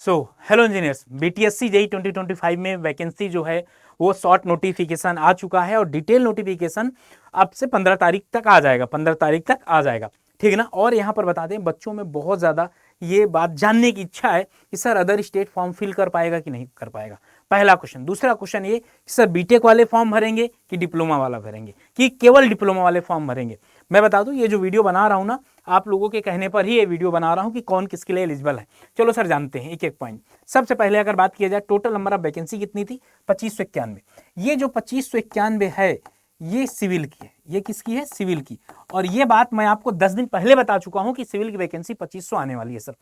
Hello engineers, BTSC JEE 2025 में vacancy जो है वो शॉर्ट नोटिफिकेशन आ चुका है और डिटेल नोटिफिकेशन अब से 15 तारीख तक आ जाएगा, 15 तारीख तक आ जाएगा, ठीक है ना। और यहाँ पर बता दें, बच्चों में बहुत ज़्यादा ये बात जानने की इच्छा है कि sir other state form fill कर पाएगा कि नहीं कर पाएगा, पहला क्वेश्चन। दूसरा क्वेश्चन ये कि सर बीटेक वाले फॉर्म भरेंगे कि डिप्लोमा वाला भरेंगे कि केवल डिप्लोमा वाले फॉर्म भरेंगे। मैं बता दूं, ये जो वीडियो बना रहा हूं ना, आप लोगों के कहने पर ही ये वीडियो बना रहा हूं कि कौन किसके लिए एलिजिबल है। चलो सर जानते हैं एक एक पॉइंट। सबसे पहले अगर बात किया जाए, टोटल नंबर ऑफ वैकेंसी कितनी थी? 2591। ये जो 2591 है ये सिविल की है। ये किसकी है? सिविल की। और ये बात मैं आपको 10 दिन पहले बता चुका हूं कि सिविल की वैकेंसी 2500 आने वाली है सर।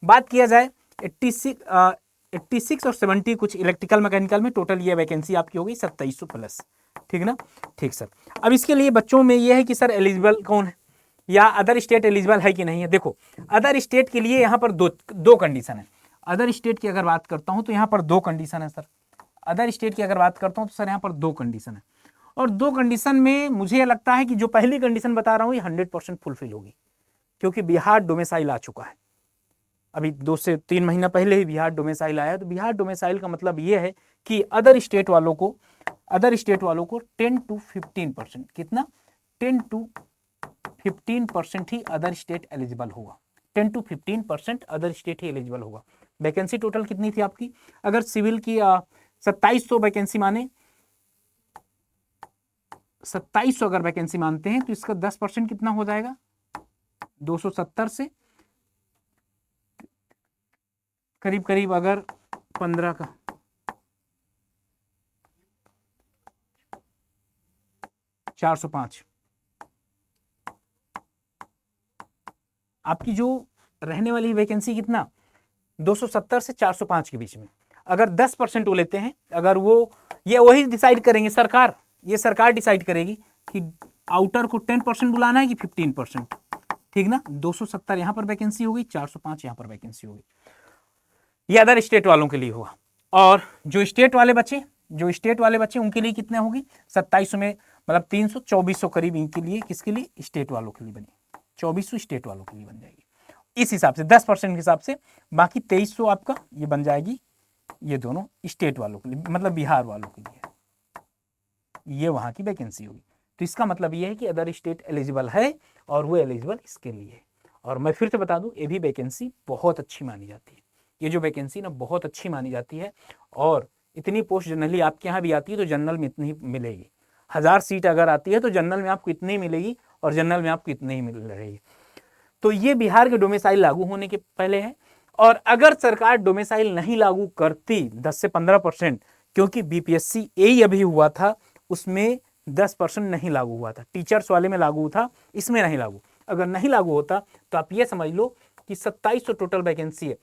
बात किया जाए 86 और 70 कुछ इलेक्ट्रिकल मैकेनिकल में, टोटल ये वैकेंसी आपकी होगी 2700 प्लस, ठीक ना। ठीक सर। अब इसके लिए बच्चों में ये है कि सर एलिजिबल कौन है या अदर स्टेट एलिजिबल है कि नहीं है। देखो, अदर स्टेट के लिए यहाँ पर दो कंडीशन है। अदर स्टेट की अगर बात करता हूं तो यहाँ पर दो कंडीशन है सर। अदर स्टेट की अगर बात करता हूं तो सर यहाँ पर दो कंडीशन है। और दो कंडीशन में मुझे लगता है कि जो पहली कंडीशन बता रहा हूं ये 100% फुलफिल होगी, क्योंकि बिहार डोमिसाइल आ चुका है। अभी 2 से 3 महीना पहले ही बिहार डोमिसाइल आया। तो बिहार डोमिसाइल का मतलब ये है कि अदर स्टेट वालों को 10 to 15%, कितना? 10 to 15% he other state eligible होगा। 10 to 15% other state he eligible होगा। वैकेंसी टोटल कितनी थी आपकी? अगर सिविल की 2700 वैकेंसी माने, 2700 अगर वैकेंसी मानते हैं तो इसका 10% कितना हो जाएगा? 270 से करीब करीब अगर 15 का 405, आपकी जो रहने वाली वैकेंसी कितना? 270 से 405 के बीच में। अगर 10% वो लेते हैं, अगर वो ये वही डिसाइड करेंगे सरकार, ये सरकार डिसाइड करेगी कि आउटर को 10% बुलाना है कि 15%, ठीक ना। 270 यहां पर वैकेंसी होगी, 405 यहां पर वैकेंसी होगी। ये अदर स्टेट वालों के लिए होगा। और जो स्टेट वाले बच्चे उनके लिए कितने होगी? 2700 में मतलब 300, 2400 करीब इनके लिए, किसके लिए? स्टेट वालों के लिए बनी। 2400 स्टेट वालों के लिए बन जाएगी इस हिसाब से, 10% के हिसाब से। बाकी 2300 आपका ये बन जाएगी, ये दोनों स्टेट वालों के लिए, मतलब बिहार वालों के लिए ये वहां की वैकेंसी होगी। तो इसका मतलब ये है कि अदर स्टेट एलिजिबल है और वो एलिजिबल इसके लिए। और मैं फिर से बता दूं, ये भी वैकेंसी बहुत अच्छी मानी जाती है। ये जो वैकेंसी ना बहुत अच्छी मानी जाती है। और इतनी पोस्ट जनरली आपके यहाँ भी आती है तो जनरल में इतनी मिलेगी। 1000 सीट अगर आती है तो जनरल में आपको इतनी मिलेगी और जनरल में आपको इतनी ही मिल रही है। तो ये बिहार के डोमिसाइल लागू होने के पहले है। और अगर सरकार डोमिसाइल नहीं लागू करती 10 से 15%, क्योंकि बीपीएससी ए अभी हुआ था उसमें 10% नहीं लागू हुआ था, टीचर्स वाले में लागू था, इसमें नहीं लागू। अगर नहीं लागू होता तो आप ये समझ लो कि 2700 टोटल वैकेंसी है।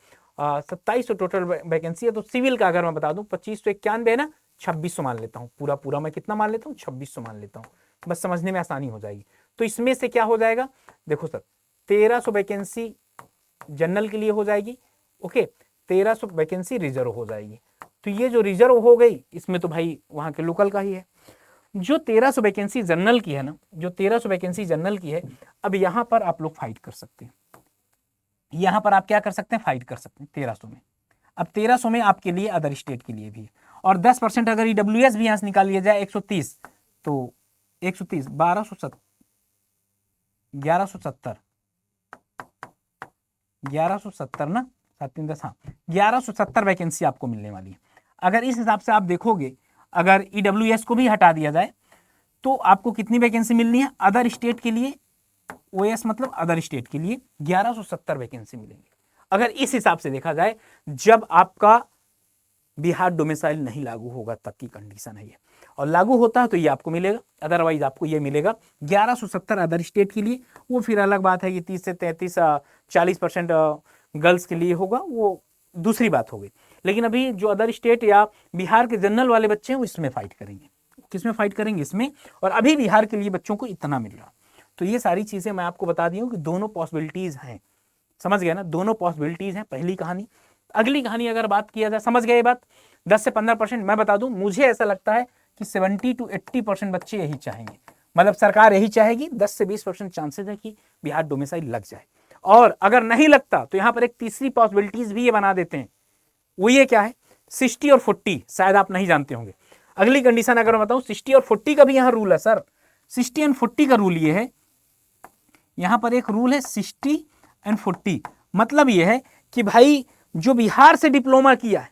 2700 टोटल वैकेंसी है। तो सिविल का अगर मैं बता दूं 2591 है ना, 2600 मान लेता हूँ। पूरा मैं कितना मान लेता हूँ? 2600 मान लेता हूँ, बस समझने में आसानी हो जाएगी। तो इसमें से क्या हो जाएगा? देखो सर, 1300 वैकेंसी जनरल के लिए हो जाएगी, ओके। 1300 वैकेंसी रिजर्व हो जाएगी। तो ये जो रिजर्व हो गई इसमें तो भाई वहां के लोकल का ही है। जो 1300 वैकेंसी जनरल की है ना, जो 1300 वैकेंसी जनरल की है, अब यहां पर आप लोग फाइट कर सकते हैं। यहां पर आप क्या कर सकते हैं? फाइट कर सकते हैं 1300 में। अब 1300 में आपके लिए अदर स्टेट के लिए भी है। और 10% अगर ईडब्ल्यूएस भी यहां से निकाल लिया जाए 130, तो 130 1170 ना, 7 3 10, हाँ 1170 वैकेंसी आपको मिलने वाली है। अगर इस हिसाब से आप देखोगे, अगर ईडब्ल्यूएस को भी हटा दिया जाए तो आपको कितनी वैकेंसी मिलनी है? अदर स्टेट के लिए, ओएस मतलब अदर स्टेट के लिए 1170 वैकेंसी मिलेंगी। अगर इस हिसाब से देखा जाए, जब आपका बिहार डोमिसाइल नहीं लागू होगा तब की कंडीशन है ये। और लागू होता है तो ये आपको मिलेगा, अदरवाइज आपको ये मिलेगा 1170 अदर स्टेट के लिए। वो फिर अलग बात है कि 30 से 33 40% गर्ल्स के लिए होगा, वो दूसरी बात हो गई। लेकिन अभी जो अदर स्टेट या बिहार के जनरल वाले बच्चे हैं वो इसमें फाइट करेंगे। किसमें फाइट करेंगे? इसमें। और अभी बिहार के लिए बच्चों को इतना मिल रहा। तो ये सारी चीजें मैं आपको बता दी हूँ कि दोनों पॉसिबिलिटीज हैं। समझ गया ना? दोनों पॉसिबिलिटीज हैं, पहली कहानी। अगली कहानी अगर बात किया जाए, समझ गए ये बात? 10 से 15%। मैं बता दूं, मुझे ऐसा लगता है कि 70 to 80% बच्चे यही चाहेंगे, मतलब सरकार यही चाहेगी। 10 से 20% चांसेस है कि बिहार डोमिसाइल लग जाए। और अगर नहीं लगता तो यहां पर एक तीसरी पॉसिबिलिटीज भी ये बना देते हैं वो ये क्या है, 60 और 40, शायद आप नहीं जानते होंगे। अगली कंडीशन अगर मैं बताऊं, 60 और 40 का भी यहाँ रूल है सर। 60 एंड 40 का रूल ये है, यहां पर एक रूल है 60 एंड 40। मतलब ये है कि भाई जो बिहार से डिप्लोमा किया है,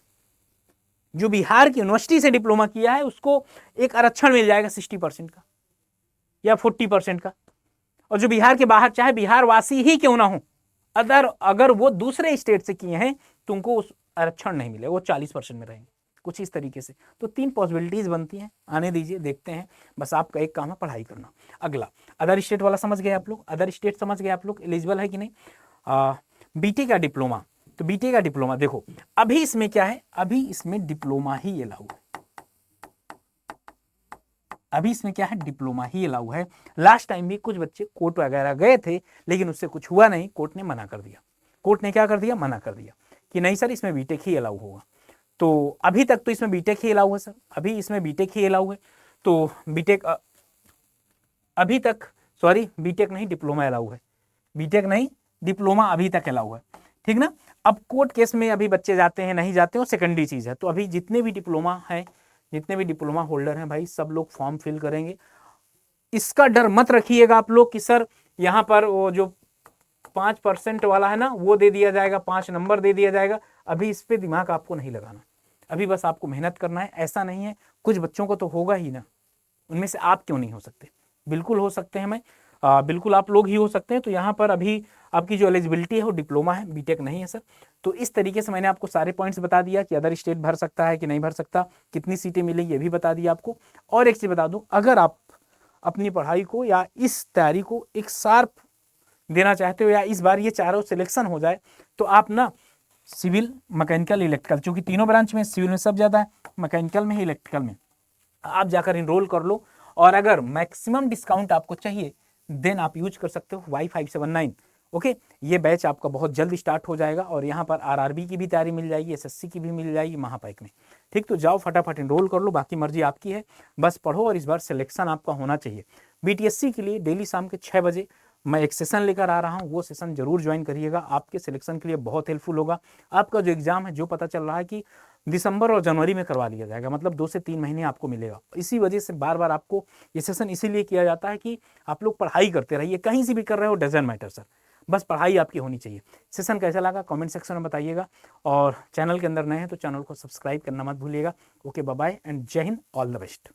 जो बिहार की यूनिवर्सिटी से डिप्लोमा किया है, उसको एक आरक्षण मिल जाएगा 60% का या 40% का। और जो बिहार के बाहर, चाहे बिहार वासी ही क्यों ना हो, अगर वो दूसरे स्टेट से किए हैं तो उनको उस आरक्षण नहीं मिलेगा, वो 40% में रहेंगे, कुछ इस तरीके से। तो 3 पॉसिबिलिटीज बनती हैं, आने दीजिए, देखते हैं। बस आपका एक काम है पढ़ाई करना। अगला अदर स्टेट वाला समझ गए आप लोग, अदर स्टेट समझ गए आप लोग एलिजिबल है कि नहीं। बीटेक का डिप्लोमा, तो बीटेक का डिप्लोमा देखो, अभी इसमें क्या है, अभी इसमें डिप्लोमा ही अलाउ है। अभी इसमें क्या है, डिप्लोमा ही अलाउ है। लास्ट टाइम भी कुछ बच्चे कोर्ट वगैरह गए थे, लेकिन उससे कुछ हुआ नहीं, कोर्ट ने मना कर दिया। कोर्ट ने क्या कर दिया, मना कर दिया कि नहीं सर इसमें बीटेक ही अलाउ होगा। तो अभी तक तो इसमें बीटेक ही अलाउ है सर, अभी इसमें बीटेक ही अलाउ है। तो बीटेक अभी तक, सॉरी बीटेक नहीं डिप्लोमा अलाउ है, बीटेक नहीं डिप्लोमा अभी तक अलाउ है, ठीक ना। अब कोर्ट केस में अभी बच्चे जाते हैं नहीं जाते हैं, सेकेंडरी चीज है। तो अभी जितने भी डिप्लोमा हैं, जितने भी डिप्लोमा होल्डर हैं भाई, सब लोग फॉर्म फिल करेंगे। इसका डर मत रखिएगा आप लोग कि सर यहाँ पर वो जो 5% वाला है ना, वो दे दिया जाएगा, 5 नंबर दे दिया जाएगा। अभी इस पे दिमाग आपको नहीं लगाना, अभी बस आपको मेहनत करना है। ऐसा नहीं है, कुछ बच्चों को तो होगा ही ना, उनमें से आप क्यों नहीं हो सकते, बिल्कुल हो सकते हैं। बिल्कुल आप लोग ही हो सकते हैं। तो यहाँ पर अभी आपकी जो एलिजिबिलिटी है वो डिप्लोमा है, बीटेक नहीं है सर। तो इस तरीके से मैंने आपको सारे पॉइंट्स बता दिया कि अदर स्टेट भर सकता है कि नहीं भर सकता, कितनी सीटें मिलेंगी ये भी बता दिया आपको। और एक चीज़ बता दूं, अगर आप अपनी पढ़ाई को या इस तैयारी को एक शार्प देना चाहते हो, या इस बार ये चारों सिलेक्शन हो जाए, तो आप ना सिविल, मैकेनिकल, इलेक्ट्रिकल, चूंकि तीनों ब्रांच में, सिविल में सब ज़्यादा है, मैकेनिकल में ही, इलेक्ट्रिकल में आप जाकर इनरोल कर लो। और अगर मैक्सिमम डिस्काउंट आपको चाहिए देन आप यूज कर सकते हो Y579। ओके, ये बैच आपका बहुत जल्द स्टार्ट हो जाएगा और यहाँ पर आरआरबी की भी तैयारी मिल जाएगी, एसएससी की भी मिल जाएगी महापैक में। ठीक, तो जाओ फटाफट इनरोल कर लो, बाकी मर्जी आपकी है, बस पढ़ो और इस बार सिलेक्शन आपका होना चाहिए। बीटीएससी के लिए डेली शाम के 6 बजे मैं एक सेशन लेकर आ रहा हूँ, वो सेशन जरूर ज्वाइन करिएगा, आपके सिलेक्शन के लिए बहुत हेल्पफुल होगा। आपका जो एग्जाम है, जो पता चल रहा है कि दिसंबर और जनवरी में करवा लिया जाएगा, मतलब 2 से 3 महीने आपको मिलेगा। इसी वजह से बार बार आपको ये सेशन इसीलिए किया जाता है कि आप लोग पढ़ाई करते रहिए, कहीं से भी कर रहे हो डजंट मैटर सर, बस पढ़ाई आपकी होनी चाहिए। सेशन कैसा लगा कमेंट सेक्शन में बताइएगा, और चैनल के अंदर नए हैं तो चैनल को सब्सक्राइब करना मत भूलिएगा। ओके, बाय बाय एंड जय हिंद, ऑल द बेस्ट।